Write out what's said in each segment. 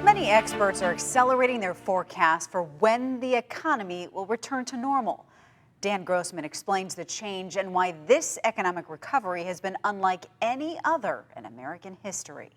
Many experts are accelerating their forecast for when the economy will return to normal. Dan Grossman explains the change and why this economic recovery has been unlike any other in American history.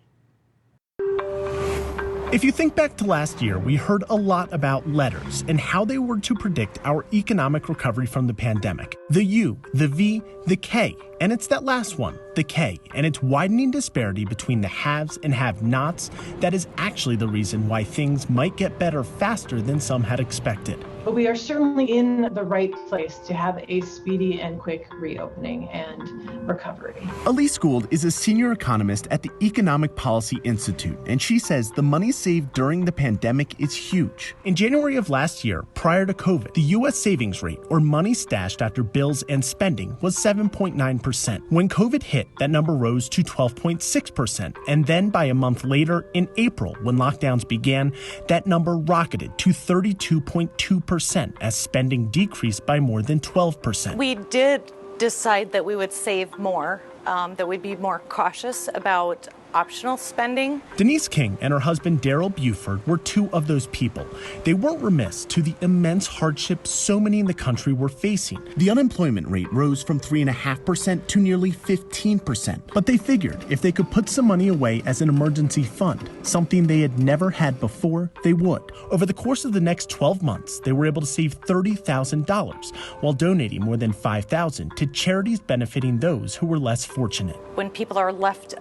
If you think back to last year, we heard a lot about letters and how they were to predict our economic recovery from the pandemic. The U, the V, the K, and it's that last one, the K, and its widening disparity between the haves and have-nots that is actually the reason why things might get better faster than some had expected. But we are certainly in the right place to have a speedy and quick reopening and recovery. Elise Gould is a senior economist at the Economic Policy Institute, and she says the money saved during the pandemic is huge. In January of last year, prior to COVID, the U.S. savings rate, or money stashed after bills and spending, was 7.9%. When COVID hit, that number rose to 12.6%, and then by a month later, in April, when lockdowns began, that number rocketed to 32.2%. As spending decreased by more than 12%. We did decide that we would save more, that we'd be more cautious about optional spending. Denise King and her husband Daryl Buford were two of those people. They weren't remiss to the immense hardship so many in the country were facing. The unemployment rate rose from 3.5% to nearly 15%. But they figured if they could put some money away as an emergency fund, something they had never had before, they would. Over the course of the next 12 months, they were able to save $30,000 while donating more than $5,000 to charities benefiting those who were less fortunate. When people are left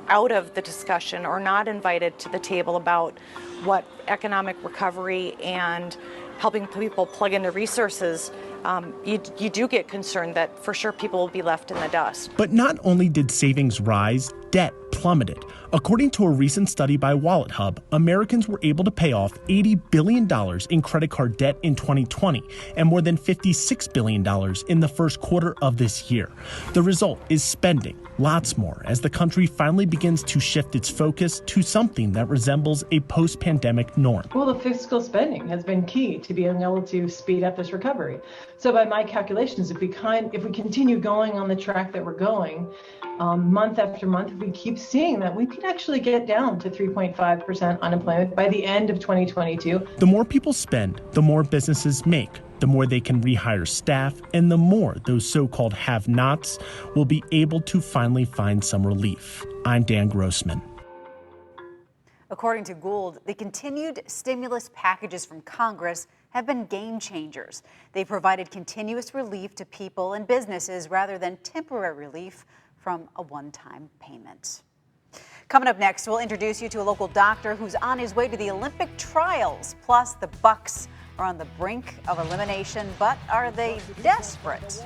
out of the discussion or not invited to the table about what economic recovery and helping people plug into resources, you do get concerned that for sure people will be left in the dust. But not only did savings rise, debt plummeted. According to a recent study by WalletHub, Americans were able to pay off $80 billion in credit card debt in 2020 and more than $56 billion in the first quarter of this year. The result is spending, lots more, as the country finally begins to shift its focus to something that resembles a post-pandemic norm. Well, the fiscal spending has been key to being able to speed up this recovery. So by my calculations, if we continue going on the track that we're going, month after month, if we keep seeing that, we can actually get down to 3.5% unemployment by the end of 2022. The more people spend, the more businesses make, the more they can rehire staff, and the more those so-called have-nots will be able to finally find some relief. I'm Dan Grossman. According to Gould, the continued stimulus packages from Congress have been game changers. They provided continuous relief to people and businesses rather than temporary relief from a one-time payment. Coming up next, we'll introduce you to a local doctor who's on his way to the Olympic trials. Plus, the Bucks are on the brink of elimination, but are they desperate?